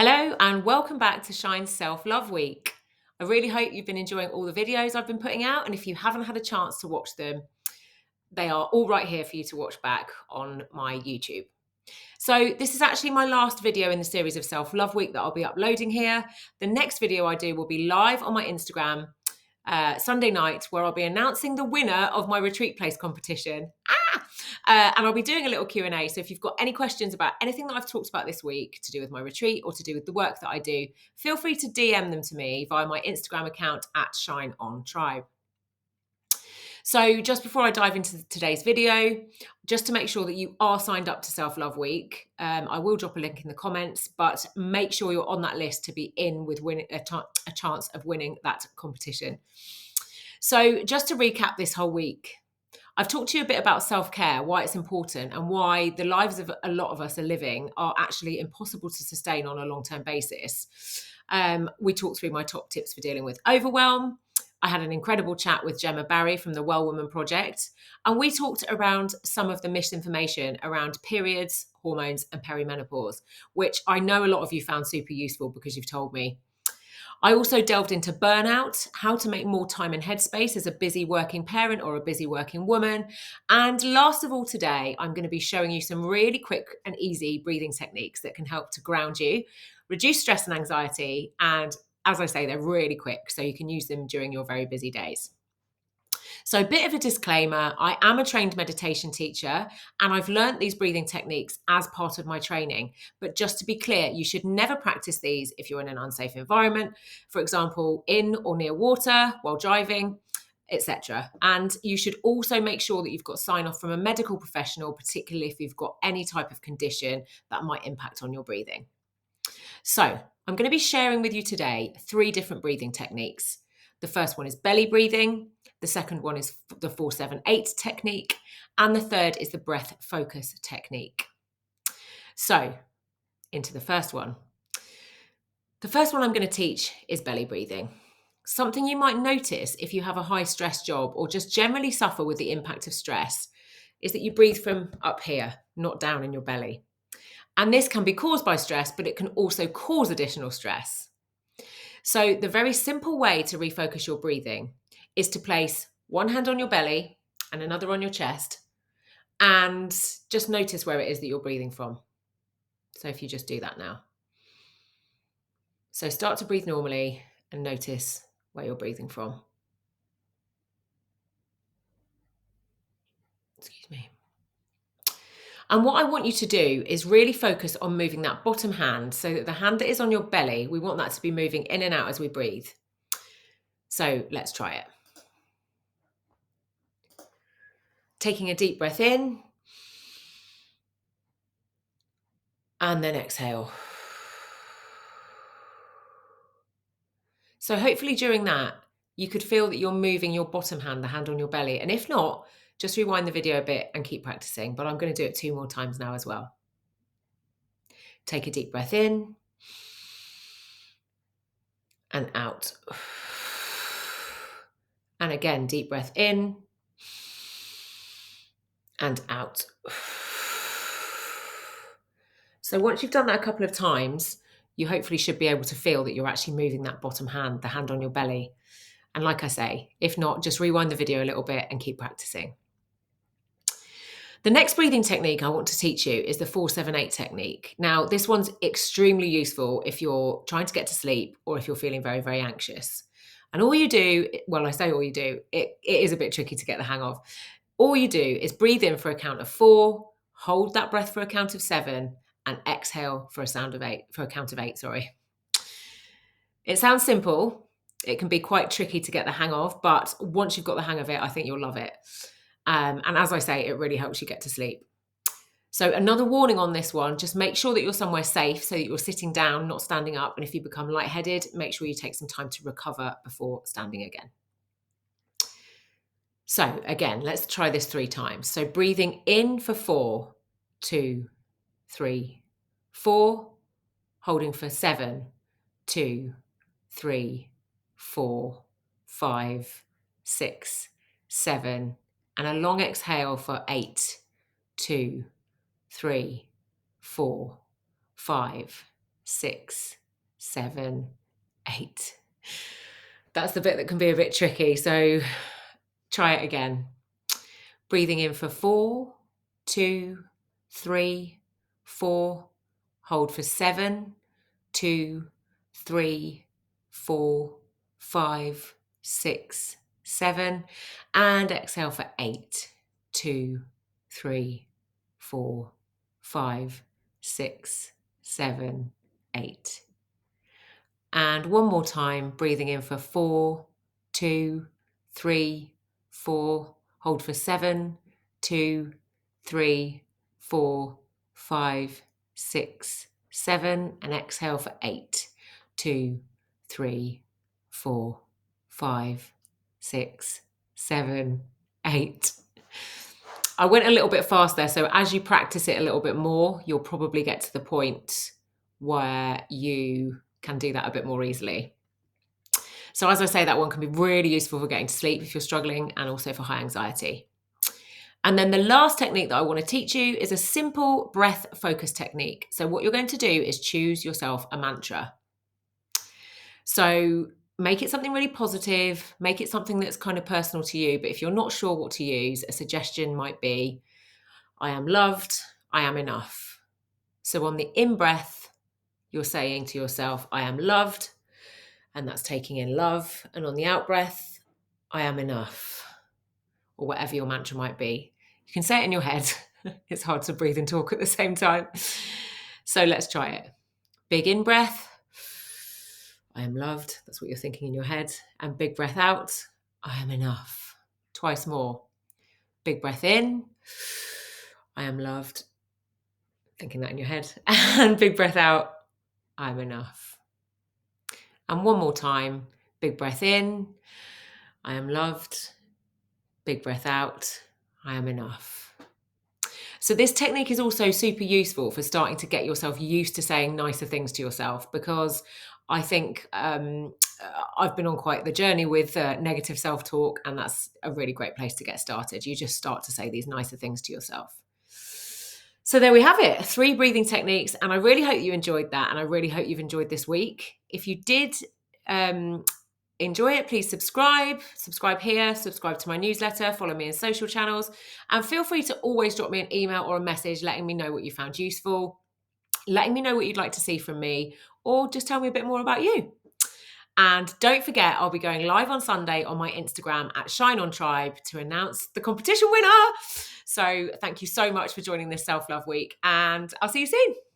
Hello and welcome back to Shine Self-Love Week. I really hope you've been enjoying all the videos I've been putting out, and if you haven't had a chance to watch them, they are all right here for you to watch back on my YouTube. So this is actually my last video in the series of Self-Love Week that I'll be uploading here. The next video I do will be live on my Instagram Sunday night, where I'll be announcing the winner of my retreat place competition. And I'll be doing a little Q&A. So if you've got any questions about anything that I've talked about this week to do with my retreat or to do with the work that I do, feel free to DM them to me via my Instagram account at Shine On Tribe. So just before I dive into today's video, just to make sure that you are signed up to Self-Love Week, I will drop a link in the comments, but make sure you're on that list to be in with a chance of winning that competition. So just to recap this whole week, I've talked to you a bit about self-care, why it's important, and why the lives of a lot of us are living are actually impossible to sustain on a long-term basis. We talked through my top tips for dealing with overwhelm. I had an incredible chat with Gemma Barry from the Well Woman Project, and we talked around some of the misinformation around periods, hormones, and perimenopause, which I know a lot of you found super useful because you've told me. I also delved into burnout, how to make more time and headspace as a busy working parent or a busy working woman. And last of all today, I'm going to be showing you some really quick and easy breathing techniques that can help to ground you, reduce stress and anxiety. And as I say, they're really quick, so you can use them during your very busy days. So, a bit of a disclaimer, I am a trained meditation teacher and I've learnt these breathing techniques as part of my training. But just to be clear, you should never practice these if you're in an unsafe environment, for example, in or near water, while driving, etc. And you should also make sure that you've got sign off from a medical professional, particularly if you've got any type of condition that might impact on your breathing. So, I'm going to be sharing with you today 3 different breathing techniques. The first one is belly breathing, the second one is the 4-7-8 technique, and the third is the breath focus technique. So, into the first one. The first one I'm going to teach is belly breathing. Something you might notice if you have a high stress job or just generally suffer with the impact of stress is that you breathe from up here, not down in your belly. And this can be caused by stress, but it can also cause additional stress. So the very simple way to refocus your breathing is to place one hand on your belly and another on your chest and just notice where it is that you're breathing from. So if you just do that now. So start to breathe normally and notice where you're breathing from. Excuse me. And what I want you to do is really focus on moving that bottom hand so that the hand that is on your belly, we want that to be moving in and out as we breathe. So let's try it. Taking a deep breath in and then exhale. So hopefully during that, you could feel that you're moving your bottom hand, the hand on your belly. And if not, just rewind the video a bit and keep practicing. But I'm going to do it 2 more times now as well. Take a deep breath in and out. And again, deep breath in and out. So once you've done that a couple of times, you hopefully should be able to feel that you're actually moving that bottom hand, the hand on your belly. And like I say, if not, just rewind the video a little bit and keep practicing. The next breathing technique I want to teach you is the 4-7-8 technique. Now, this one's extremely useful if you're trying to get to sleep or if you're feeling very, very anxious. And all you do, well, I say all you do, it is a bit tricky to get the hang of. All you do is breathe in for a count of 4, hold that breath for a count of 7, and exhale for a count of 8, sorry. It sounds simple. It can be quite tricky to get the hang of, but once you've got the hang of it, I think you'll love it. And as I say, it really helps you get to sleep. So another warning on this one, just make sure that you're somewhere safe so that you're sitting down, not standing up. And if you become lightheaded, make sure you take some time to recover before standing again. So again, let's try this 3 times. So breathing in for 4, 2, 3, 4, holding for 7, 2, 3, 4, 5, 6, 7, and a long exhale for 8, 2, 3, 4, 5, 6, 7, 8. That's the bit that can be a bit tricky. So try it again. Breathing in for 4, 2, 3, 4. Hold for 7, 2, 3, 4, 5, 6, 7. And exhale for 8, 2, 3, 4, 5, 6, 7, 8. And one more time, breathing in for 4, 2, 3, 4. Hold for 7, 2, 3, 4, 5, 6, 7. And exhale for 8, 2, 3, 4, 5, 6, 7, 8. I went a little bit fast there. So as you practice it a little bit more, you'll probably get to the point where you can do that a bit more easily. So as I say, that one can be really useful for getting to sleep if you're struggling, and also for high anxiety. And then the last technique that I want to teach you is a simple breath focus technique. So what you're going to do is choose yourself a mantra. So make it something really positive, make it something that's kind of personal to you. But if you're not sure what to use, a suggestion might be, I am loved, I am enough. So on the in-breath, you're saying to yourself, I am loved, and that's taking in love. And on the out-breath, I am enough, or whatever your mantra might be. You can say it in your head. It's hard to breathe and talk at the same time. So let's try it. Big in-breath, I am loved. That's what you're thinking in your head. And big breath out, I am enough. Twice more. Big breath in, I am loved. Thinking that in your head. And big breath out, I'm enough. And one more time, big breath in, I am loved. Big breath out, I am enough. So this technique is also super useful for starting to get yourself used to saying nicer things to yourself, because I think I've been on quite the journey with negative self-talk, and that's a really great place to get started. You just start to say these nicer things to yourself. So there we have it, 3 breathing techniques, and I really hope you enjoyed that, and I really hope you've enjoyed this week. If you did enjoy it, please subscribe here, subscribe to my newsletter, follow me in social channels, and feel free to always drop me an email or a message letting me know what you found useful, letting me know what you'd like to see from me, or just tell me a bit more about you. And don't forget, I'll be going live on Sunday on my Instagram at Shine On Tribe to announce the competition winner. So thank you so much for joining this Self-Love Week, and I'll see you soon.